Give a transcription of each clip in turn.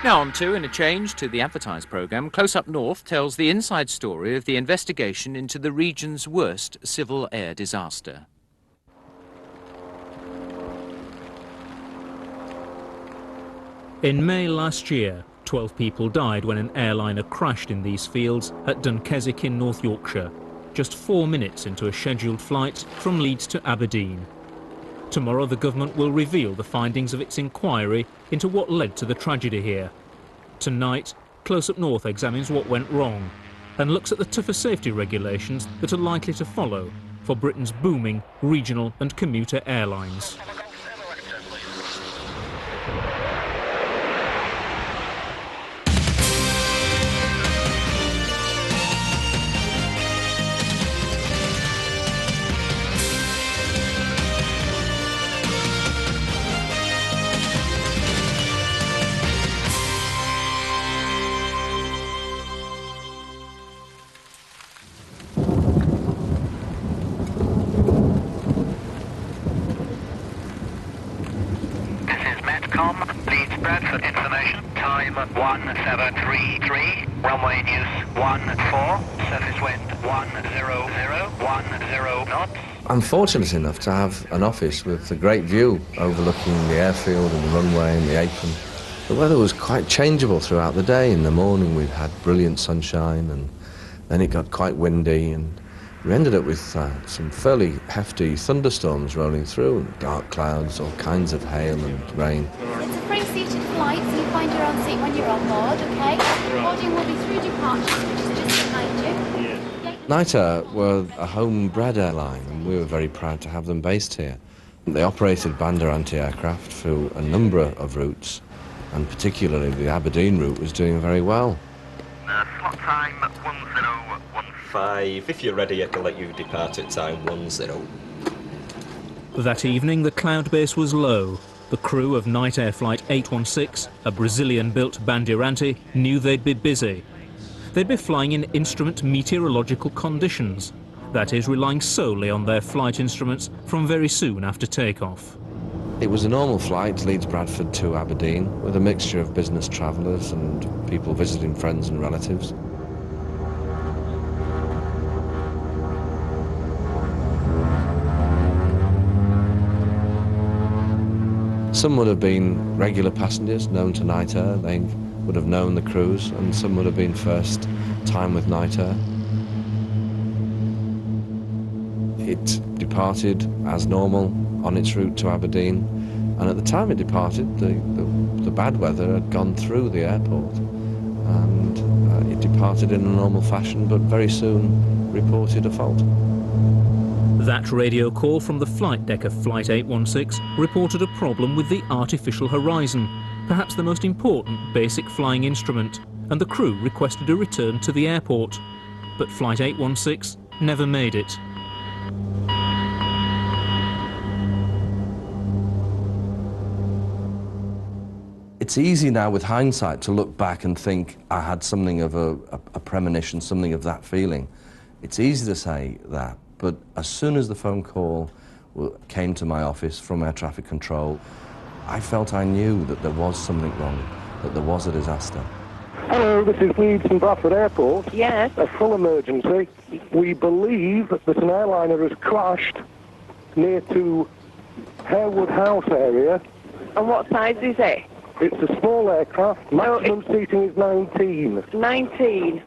Now on to, in a change to the advertised programme, Close Up North tells the inside story of the investigation into the region's worst civil air disaster. In May last year, 12 people died when an airliner crashed in these fields at Dunkeswick in North Yorkshire, just 4 minutes into a scheduled flight from Leeds to Aberdeen. Tomorrow the government will reveal the findings of its inquiry into what led to the tragedy here. Tonight, Close Up North examines what went wrong and looks at the tougher safety regulations that are likely to follow for Britain's booming regional and commuter airlines. Leeds Bradford information, time 1733, runway news 14, surface wind 100, 10 knots. I'm fortunate enough to have an office with a great view overlooking the airfield and the runway and the apron. The weather was quite changeable throughout the day. In the morning we'd had brilliant sunshine, and then it got quite windy, and we ended up with some fairly hefty thunderstorms rolling through, and dark clouds, all kinds of hail and rain. It's a free-seated flight, so you find your own seat when you're on board, OK? Boarding will be through departures, which is just behind you. Knightair were a home-bred airline, and we were very proud to have them based here. They operated Bandeirante aircraft through a number of routes, and particularly the Aberdeen route was doing very well. Slot time 1015. If you're ready, I can let you depart at time 10. That evening, the cloud base was low. The crew of Knightair Flight 816, a Brazilian-built Bandeirante, knew they'd be busy. They'd be flying in instrument meteorological conditions, that is, relying solely on their flight instruments from very soon after takeoff. It was a normal flight, Leeds Bradford to Aberdeen, with a mixture of business travellers and people visiting friends and relatives. Some would have been regular passengers known to Knightair. They would have known the crews, and some would have been first time with Knightair. It departed as normal on its route to Aberdeen, and at the time it departed, the bad weather had gone through the airport, and it departed in a normal fashion, but very soon reported a fault. That radio call from the flight deck of Flight 816 reported a problem with the artificial horizon, perhaps the most important basic flying instrument, and the crew requested a return to the airport. But Flight 816 never made it. It's easy now with hindsight to look back and think I had something of a premonition, something of that feeling. It's easy to say that, but as soon as the phone call came to my office from air traffic control, I felt I knew that there was something wrong, that there was a disaster. Hello, this is Leeds from Bradford Airport. Yes. A full emergency. We believe that an airliner has crashed near to Harewood House area. And what size is it? It's a small aircraft. Maximum seating is 19. 19.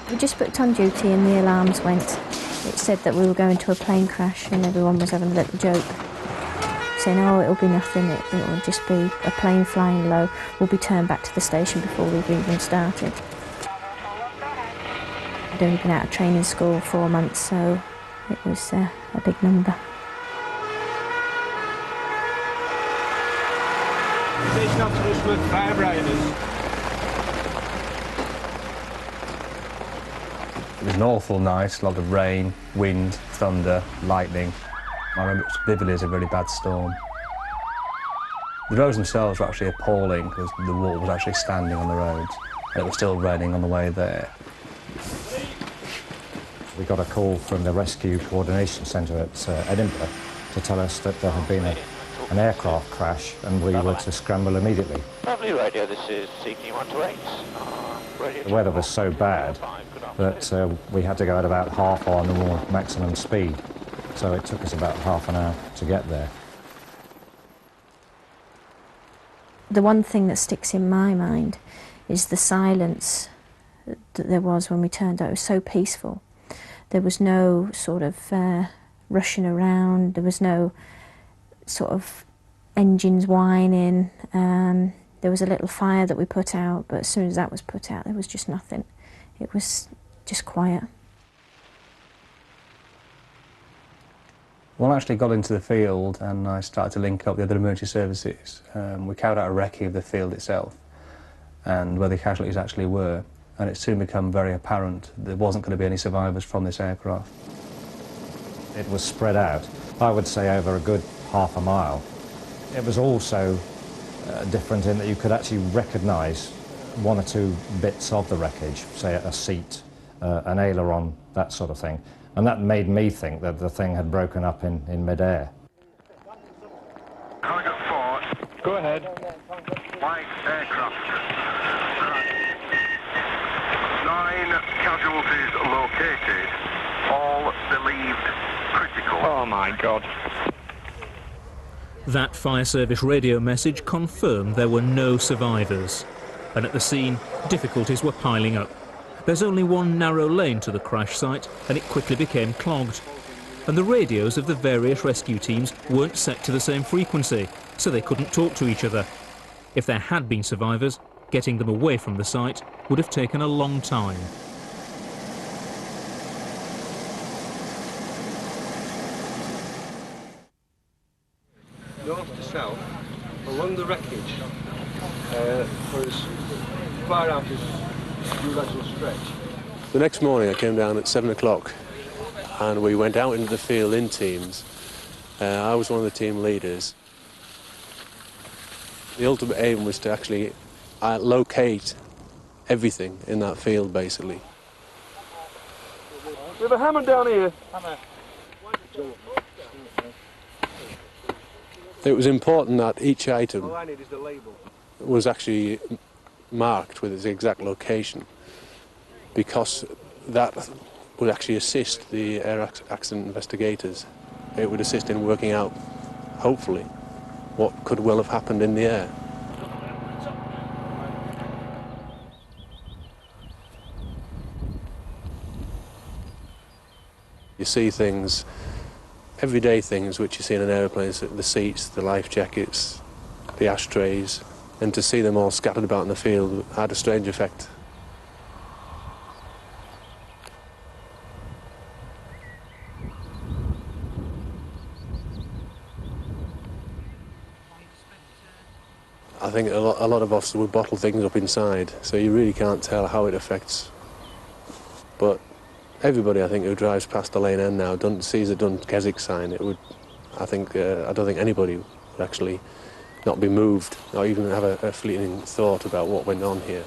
We just booked on duty and the alarms went. It said that we were going to a plane crash and everyone was having a little joke, saying, oh, it'll be nothing, it'll just be a plane flying low. We'll be turned back to the station before we've even started. I'd only been out of training school 4 months, so it was a big number. Station officers with firebrighters. It was an awful night, a lot of rain, wind, thunder, lightning. I remember it vividly as a very bad storm. The roads themselves were actually appalling because the water was actually standing on the roads and it was still raining on the way there. We got a call from the Rescue Coordination Centre at Edinburgh to tell us that there had been an aircraft crash and we were to scramble immediately. Lovely radio, this is CQ128. The weather was so bad that we had to go at about half our normal maximum speed, so it took us about half an hour to get there. The one thing that sticks in my mind is the silence that there was when we turned out. It was so peaceful. There was no sort of rushing around, there was no sort of engines whining. There was a little fire that we put out, but as soon as that was put out, there was just nothing. It was just quiet. Well, I actually got into the field and I started to link up the other emergency services. We carried out a recce of the field itself and where the casualties actually were, and it soon became very apparent there wasn't going to be any survivors from this aircraft. It was spread out, I would say, over a good half a mile. It was also different in that you could actually recognise one or two bits of the wreckage, say a seat, an aileron, that sort of thing. And that made me think that the thing had broken up in mid-air. Target 4. Go ahead. White aircraft. 9 casualties located, all believed critical. Oh my God. That fire service radio message confirmed there were no survivors. And at the scene, difficulties were piling up. There's only one narrow lane to the crash site, and it quickly became clogged. And the radios of the various rescue teams weren't set to the same frequency, so they couldn't talk to each other. If there had been survivors, getting them away from the site would have taken a long time. North to south, along the wreckage, for as far out as you legs will stretch. The next morning I came down at 7 o'clock and we went out into the field in teams. I was one of the team leaders. The ultimate aim was to actually locate everything in that field, basically. We have a hammer down here. Hammer. It was important that each item All I need is the label. was actually marked with its exact location, because that would actually assist the air accident investigators. It would assist in working out, hopefully, what could well have happened in the air. You see things, everyday things which you see in an aeroplane, the seats, the life jackets, the ashtrays, and to see them all scattered about in the field had a strange effect. I think a lot of officers would bottle things up inside, so you really can't tell how it affects. But everybody, I think, who drives past the lane end now sees a Dun-Keswick sign. It would, I don't think anybody would actually not be moved or even have a fleeting thought about what went on here.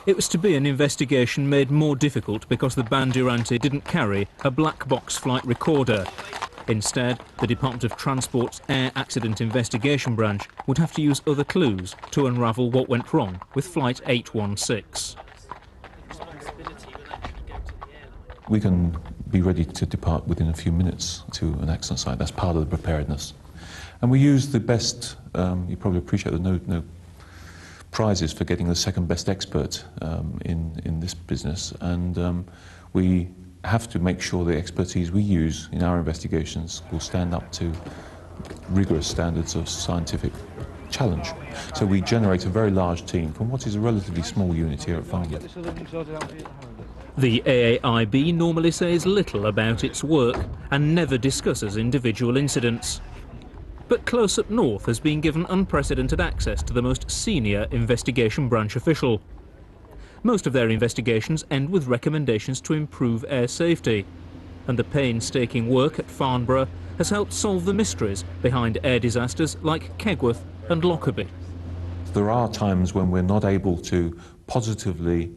It was to be an investigation made more difficult because the Bandeirante didn't carry a black box flight recorder. Instead, the Department of Transport's Air Accident Investigation Branch would have to use other clues to unravel what went wrong with Flight 816. We can be ready to depart within a few minutes to an accident site. That's part of the preparedness. And we use the best, you probably appreciate that no prizes for getting the second best expert in this business. And we have to make sure the expertise we use in our investigations will stand up to rigorous standards of scientific challenge. So we generate a very large team from what is a relatively small unit here at Farnborough. The AAIB normally says little about its work and never discusses individual incidents. But Close Up North has been given unprecedented access to the most senior investigation branch official. Most of their investigations end with recommendations to improve air safety, and the painstaking work at Farnborough has helped solve the mysteries behind air disasters like Kegworth and Lockerbie. There are times when we're not able to positively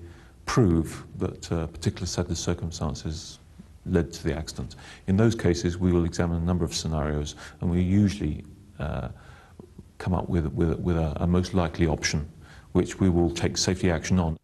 prove that a particular set of circumstances led to the accident. In those cases, we will examine a number of scenarios, and we usually come up with a most likely option, which we will take safety action on.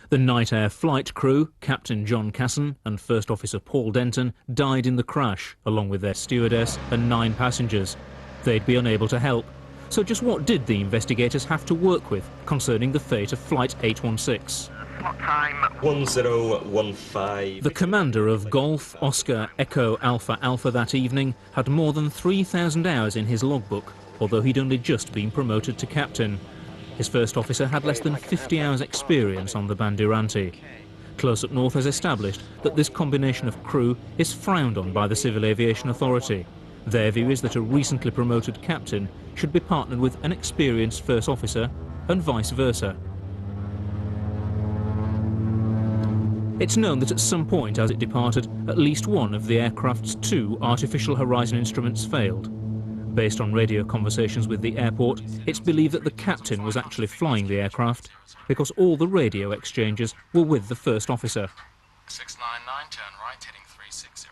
The Night Air flight crew, Captain John Casson and First Officer Paul Denton, died in the crash, along with their stewardess and 9 passengers. They'd be unable to help. So just what did the investigators have to work with concerning the fate of Flight 816? Time 1015. The commander of Golf Oscar Echo Alpha Alpha that evening had more than 3,000 hours in his logbook, although he'd only just been promoted to captain. His first officer had less than 50 hours experience on the Bandeirante. Close Up North has established that this combination of crew is frowned on by the Civil Aviation Authority. Their view is that a recently promoted captain should be partnered with an experienced first officer and vice versa. It's known that at some point as it departed, at least one of the aircraft's 2 artificial horizon instruments failed. Based on radio conversations with the airport, it's believed that the captain was actually flying the aircraft because all the radio exchanges were with the first officer. 699, turn right, heading 360.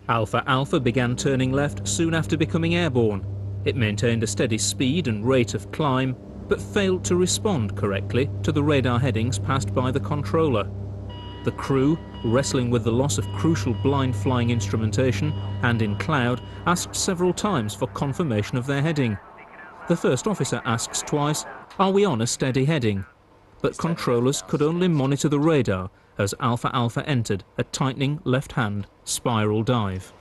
Alpha Alpha began turning left soon after becoming airborne. It maintained a steady speed and rate of climb, but failed to respond correctly to the radar headings passed by the controller. The crew, wrestling with the loss of crucial blind flying instrumentation and in cloud, asked several times for confirmation of their heading. The first officer asks twice, "Are we on a steady heading?" But controllers could only monitor the radar as Alpha Alpha entered a tightening left-hand spiral dive.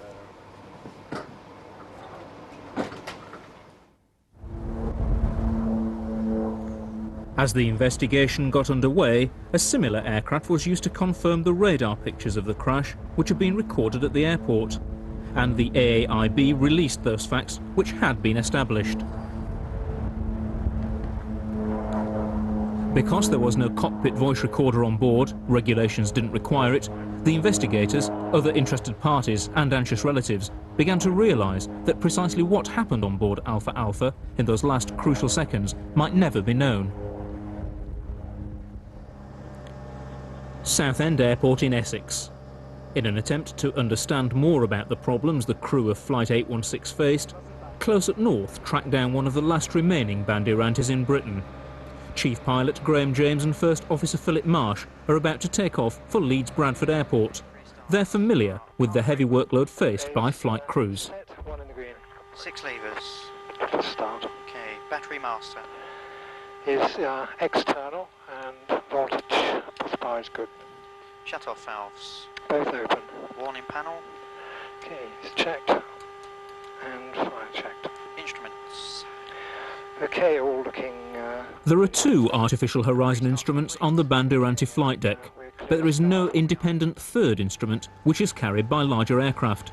As the investigation got underway, a similar aircraft was used to confirm the radar pictures of the crash, which had been recorded at the airport. And the AAIB released those facts which had been established. Because there was no cockpit voice recorder on board, regulations didn't require it, the investigators, other interested parties and anxious relatives began to realise that precisely what happened on board Alpha Alpha in those last crucial seconds might never be known. Southend Airport in Essex. In an attempt to understand more about the problems the crew of Flight 816 faced, Close Up North tracked down one of the last remaining Bandeirantes in Britain. Chief Pilot Graham James and First Officer Philip Marsh are about to take off for Leeds Bradford Airport. They're familiar with the heavy workload faced by flight crews. 6 levers. Start. Okay, battery master. Is external and voltage power is good. Shut-off valves. Both open. Warning panel. Okay, it's checked. And fire checked. Instruments. Okay, all looking... There are 2 artificial horizon instruments on the Bandeirante flight deck, but there is no independent third instrument which is carried by larger aircraft.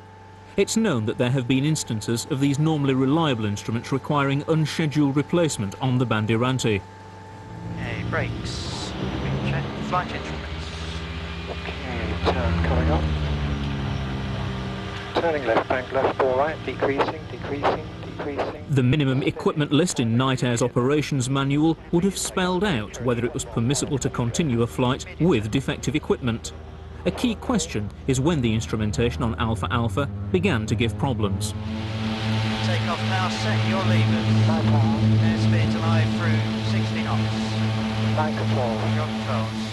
It's known that there have been instances of these normally reliable instruments requiring unscheduled replacement on the Bandeirante. Okay, brakes. Check. Flight instruments. Okay, turn coming up. Turning left, bank left, all right, decreasing, decreasing, decreasing. The minimum equipment list in Night Air's operations manual would have spelled out whether it was permissible to continue a flight with defective equipment. A key question is when the instrumentation on Alpha Alpha began to give problems. Take off now, set your levers. Airspeed to live through 60 knots. Line control. Your controls.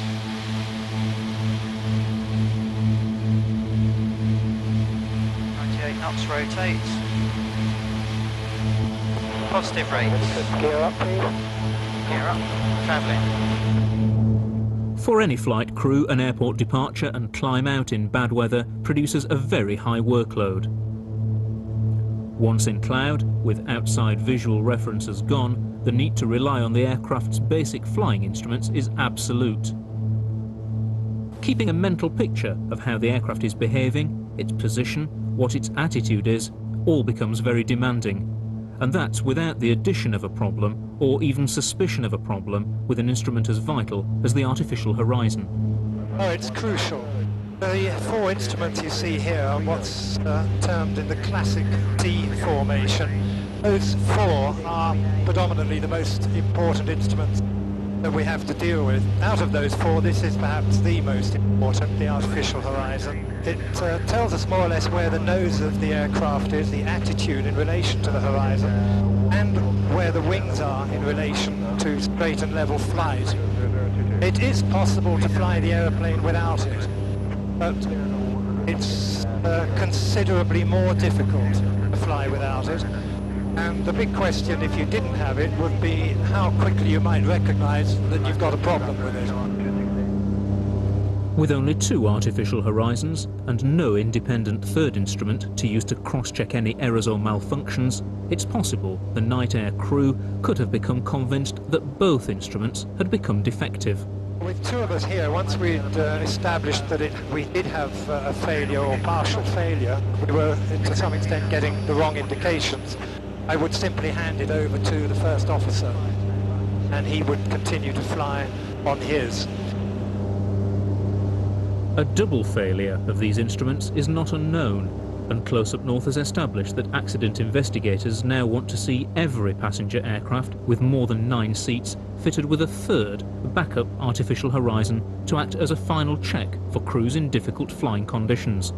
Knots rotate. Positive rates. Gear up, please. Gear up. Travelling. For any flight crew, an airport departure and climb out in bad weather produces a very high workload. Once in cloud, with outside visual references gone, the need to rely on the aircraft's basic flying instruments is absolute. Keeping a mental picture of how the aircraft is behaving, its position, what its attitude is, all becomes very demanding. And that's without the addition of a problem, or even suspicion of a problem, with an instrument as vital as the artificial horizon. Oh, it's crucial. The 4 instruments you see here are what's termed in the classic D formation. Those 4 are predominantly the most important instruments. that we have to deal with. Out of those four, this is perhaps the most important, the artificial horizon. It tells us more or less where the nose of the aircraft is, the attitude in relation to the horizon, and where the wings are in relation to straight and level flight. It is possible to fly the aeroplane without it, but it's considerably more difficult to fly without it. And the big question, if you didn't have it, would be how quickly you might recognize that you've got a problem with it. With only 2 artificial horizons and no independent third instrument to use to cross-check any errors or malfunctions, it's possible the Night Air crew could have become convinced that both instruments had become defective. With 2 of us here, once we'd established that we did have a failure or partial failure, we were to some extent getting the wrong indications, I would simply hand it over to the first officer and he would continue to fly on his. A double failure of these instruments is not unknown, and Close Up North has established that accident investigators now want to see every passenger aircraft with more than 9 seats fitted with a third backup artificial horizon to act as a final check for crews in difficult flying conditions.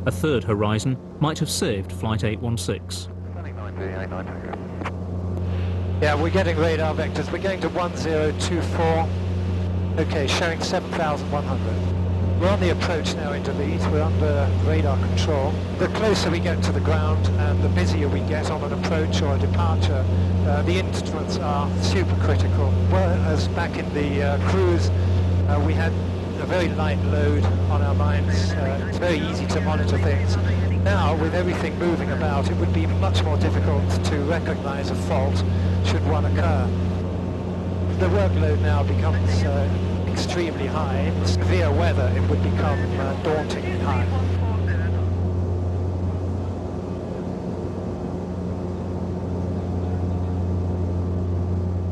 A third horizon might have saved Flight 816. Yeah, we're getting radar vectors. We're going to 1024. Okay, showing 7,100. We're on the approach now into Leeds. We're under radar control. The closer we get to the ground and the busier we get on an approach or a departure, the instruments are super critical. Whereas back in the cruise, we had a very light load on our minds. It's very easy to monitor things. Now, with everything moving about, it would be much more difficult to recognize a fault should one occur. The workload now becomes extremely high. In severe weather, it would become dauntingly high.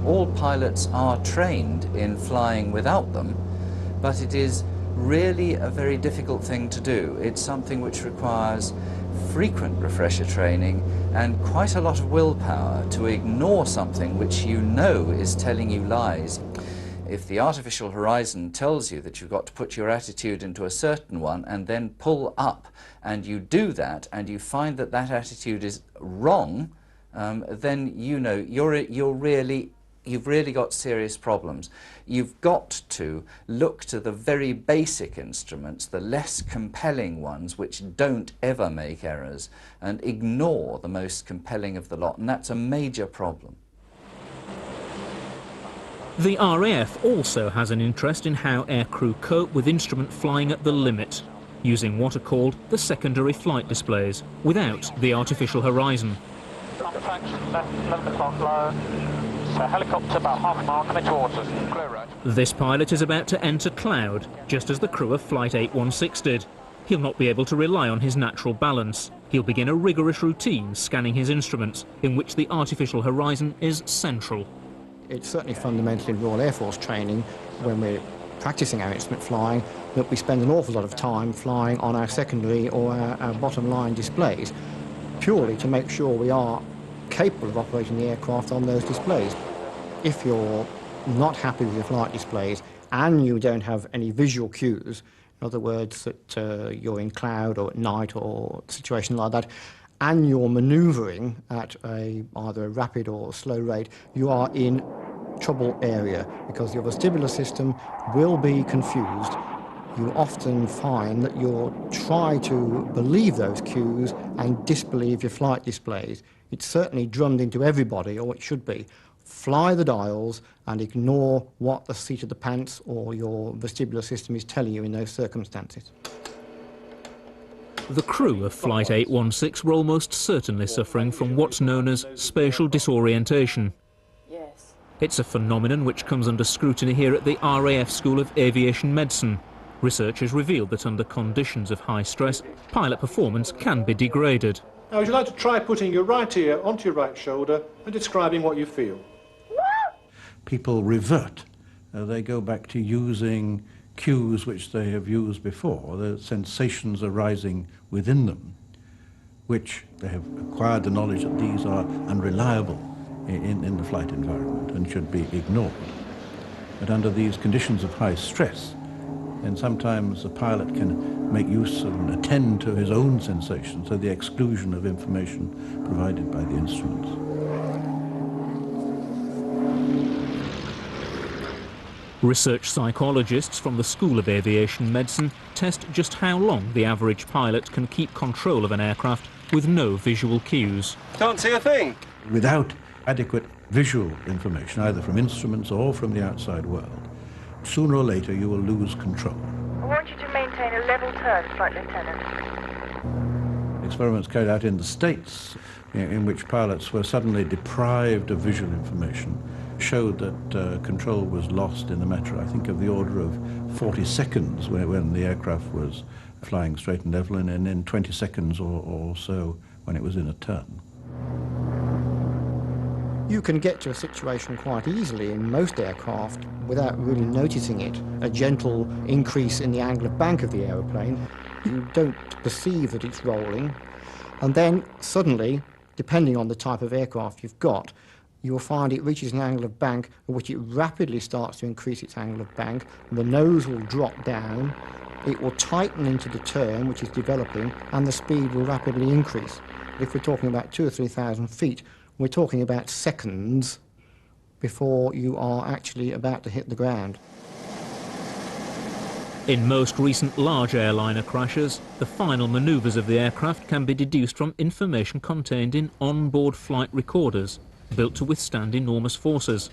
All pilots are trained in flying without them, but it is really a very difficult thing to do. It's something which requires frequent refresher training and quite a lot of willpower to ignore something which you know is telling you lies. If the artificial horizon tells you that you've got to put your attitude into a certain one and then pull up, and you do that and you find that that attitude is wrong, then you know you've really got serious problems. You've got to look to the very basic instruments, the less compelling ones which don't ever make errors, and ignore the most compelling of the lot, and that's a major problem. The RAF also has an interest in how aircrew cope with instrument flying at the limit, using what are called the secondary flight displays, without the artificial horizon. Helicopter about half a mile, coming towards us. Clear right. This pilot is about to enter cloud, just as the crew of Flight 816 did. He'll not be able to rely on his natural balance. He'll begin a rigorous routine scanning his instruments, in which the artificial horizon is central. It's certainly fundamental in Royal Air Force training, when we're practicing our instrument flying, that we spend an awful lot of time flying on our secondary or our bottom line displays, purely to make sure we are capable of operating the aircraft on those displays. If you're not happy with your flight displays and you don't have any visual cues, in other words, that you're in cloud or at night or a situation like that, and you're manoeuvring at either a rapid or slow rate, you are in trouble area, because your vestibular system will be confused. You often find that you'll try to believe those cues and disbelieve your flight displays. It's certainly drummed into everybody, or it should be. Fly the dials and ignore what the seat of the pants or your vestibular system is telling you in those circumstances. The crew of Flight 816 were almost certainly suffering from what's known as spatial disorientation. Yes. It's a phenomenon which comes under scrutiny here at the RAF School of Aviation Medicine. Research has revealed that under conditions of high stress, pilot performance can be degraded. Now, would you like to try putting your right ear onto your right shoulder and describing what you feel? People revert. They go back to using cues which they have used before, the sensations arising within them, which they have acquired the knowledge that these are unreliable in the flight environment and should be ignored. But under these conditions of high stress, then sometimes the pilot can make use of and attend to his own sensations at the exclusion of information provided by the instruments. Research psychologists from the School of Aviation Medicine test just how long the average pilot can keep control of an aircraft with no visual cues. Can't see a thing. Without adequate visual information, either from instruments or from the outside world, sooner or later you will lose control. I want you to maintain a level turn, Flight Lieutenant. Experiments carried out in the States in which pilots were suddenly deprived of visual information showed that control was lost in a matter, I think, of the order of 40 seconds when the aircraft was flying straight and level, and in 20 seconds or so when it was in a turn. You can get to a situation quite easily in most aircraft without really noticing it. A gentle increase in the angle of bank of the aeroplane. You don't perceive that it's rolling. And then suddenly, depending on the type of aircraft you've got, you'll find it reaches an angle of bank at which it rapidly starts to increase its angle of bank, and the nose will drop down, it will tighten into the turn, which is developing, and the speed will rapidly increase. If we're talking about 2,000 or 3,000 feet, we're talking about seconds before you are actually about to hit the ground. In most recent large airliner crashes, the final manoeuvres of the aircraft can be deduced from information contained in on-board flight recorders, built to withstand enormous forces.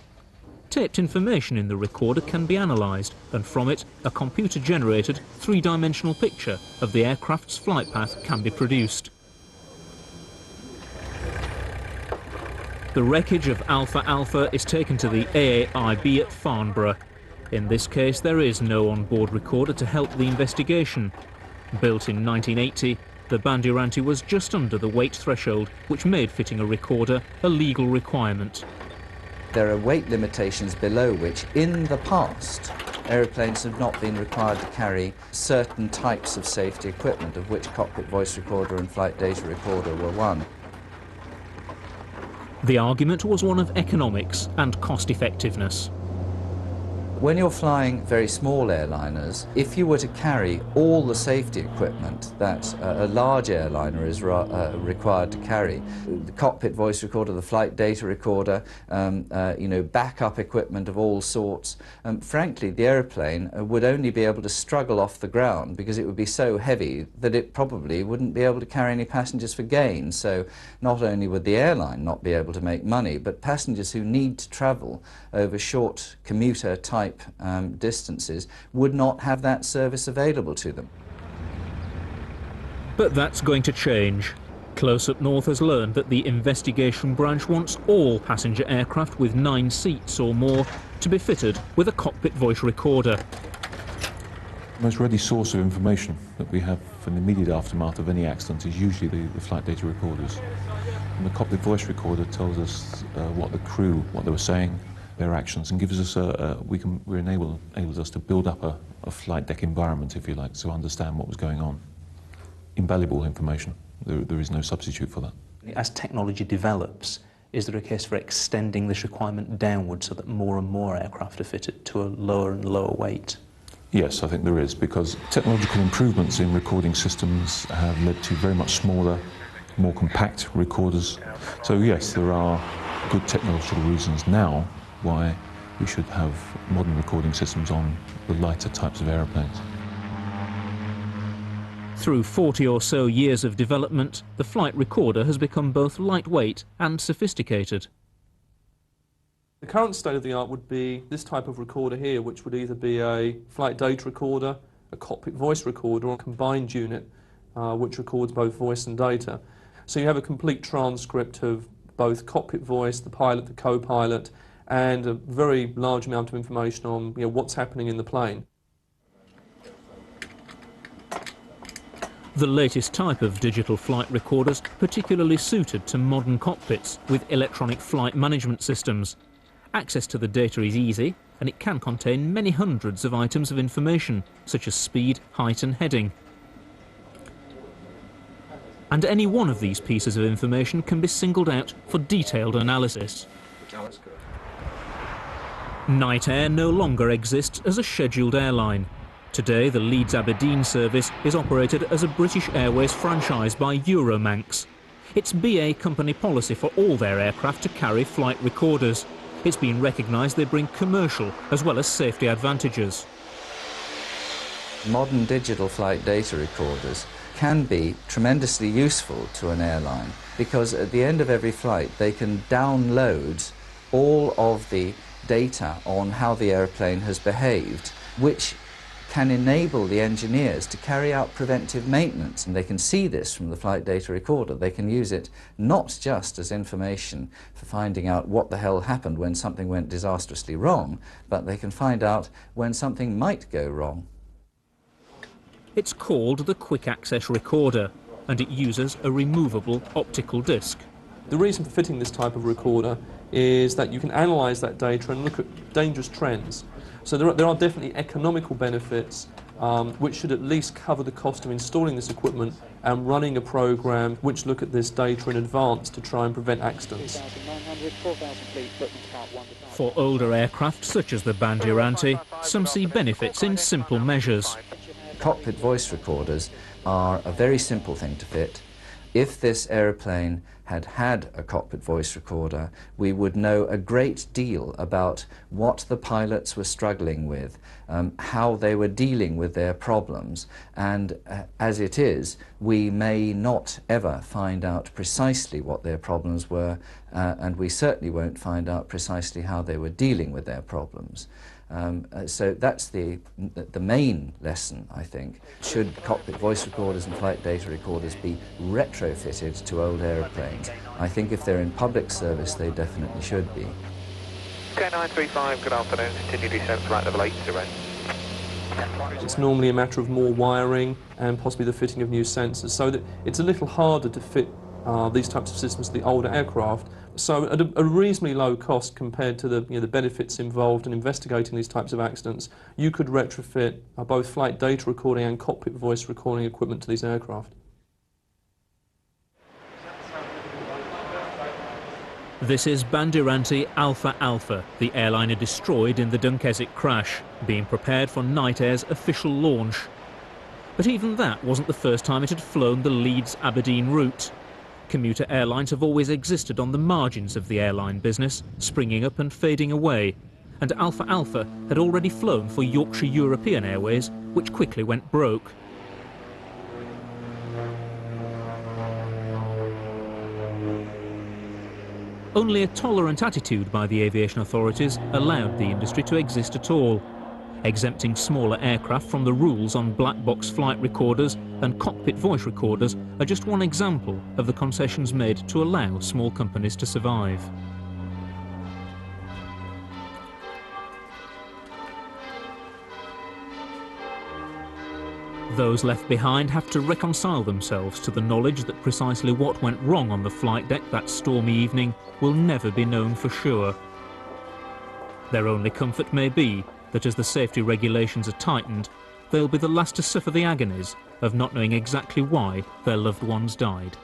Taped information in the recorder can be analysed, and from it, a computer-generated three-dimensional picture of the aircraft's flight path can be produced. The wreckage of Alpha Alpha is taken to the AAIB at Farnborough. In this case, there is no on-board recorder to help the investigation. Built in 1980, the Bandeirante was just under the weight threshold, which made fitting a recorder a legal requirement. There are weight limitations below which, in the past, aeroplanes have not been required to carry certain types of safety equipment, of which cockpit voice recorder and flight data recorder were one. The argument was one of economics and cost-effectiveness. When you're flying very small airliners, if you were to carry all the safety equipment that a large airliner is required to carry, the cockpit voice recorder, the flight data recorder, backup equipment of all sorts, frankly, the aeroplane would only be able to struggle off the ground because it would be so heavy that it probably wouldn't be able to carry any passengers for gain. So not only would the airline not be able to make money, but passengers who need to travel over short commuter-type distances would not have that service available to them. But that's going to change. Close Up North has learned that the investigation branch wants all passenger aircraft with 9 seats or more to be fitted with a cockpit voice recorder. The most ready source of information that we have for the immediate aftermath of any accident is usually the flight data recorders. And the cockpit voice recorder tells us what the crew, what they were saying, their actions, and gives us enables us to build up a flight deck environment, if you like, to understand what was going on. Invaluable information. There is no substitute for that. As technology develops, is there a case for extending this requirement downward so that more and more aircraft are fitted to a lower and lower weight? Yes, I think there is, because technological improvements in recording systems have led to very much smaller, more compact recorders. So yes, there are good technological reasons now why we should have modern recording systems on the lighter types of aeroplanes. Through 40 or so years of development, the flight recorder has become both lightweight and sophisticated. The current state of the art would be this type of recorder here, which would either be a flight data recorder, a cockpit voice recorder, or a combined unit which records both voice and data. So you have a complete transcript of both cockpit voice, the pilot, the co-pilot, and a very large amount of information on what's happening in the plane. The latest type of digital flight recorders particularly suited to modern cockpits with electronic flight management systems. Access to the data is easy, and it can contain many hundreds of items of information, such as speed, height and heading. And any one of these pieces of information can be singled out for detailed analysis. Knightair no longer exists as a scheduled airline. Today, the Leeds Aberdeen service is operated as a British Airways franchise by Euromanx. It's BA company policy for all their aircraft to carry flight recorders. It's been recognised they bring commercial as well as safety advantages. Modern digital flight data recorders can be tremendously useful to an airline because at the end of every flight they can download all of the data on how the airplane has behaved, which can enable the engineers to carry out preventive maintenance. And they can see this from the flight data recorder. They can use it not just as information for finding out what the hell happened when something went disastrously wrong, but they can find out when something might go wrong. It's called the Quick Access Recorder, and it uses a removable optical disc. The reason for fitting this type of recorder is that you can analyse that data and look at dangerous trends. So there are definitely economical benefits which should at least cover the cost of installing this equipment and running a program which look at this data in advance to try and prevent accidents. For older aircraft such as the Bandeirante, some see benefits in simple measures. Cockpit voice recorders are a very simple thing to fit. If this aeroplane had had a cockpit voice recorder, we would know a great deal about what the pilots were struggling with, how they were dealing with their problems, and as it is, we may not ever find out precisely what their problems were, and we certainly won't find out precisely how they were dealing with their problems. So that's the main lesson, I think. Should cockpit voice recorders and flight data recorders be retrofitted to old aeroplanes? I think if they're in public service, they definitely should be. Okay, 935, good afternoon. Continue descent flight level 80. It's normally a matter of more wiring and possibly the fitting of new sensors, so that it's a little harder to fit these types of systems to the older aircraft. So at a reasonably low cost compared to the benefits involved in investigating these types of accidents, you could retrofit both flight data recording and cockpit voice recording equipment to these aircraft. This is Bandeirante Alpha Alpha, the airliner destroyed in the Dunkesik crash, being prepared for Knightair's official launch. But even that wasn't the first time it had flown the Leeds-Aberdeen route. Commuter airlines have always existed on the margins of the airline business, springing up and fading away, and Alpha Alpha had already flown for Yorkshire European Airways, which quickly went broke. Only a tolerant attitude by the aviation authorities allowed the industry to exist at all. Exempting smaller aircraft from the rules on black box flight recorders and cockpit voice recorders are just one example of the concessions made to allow small companies to survive. Those left behind have to reconcile themselves to the knowledge that precisely what went wrong on the flight deck that stormy evening will never be known for sure. Their only comfort may be that as the safety regulations are tightened, they'll be the last to suffer the agonies of not knowing exactly why their loved ones died.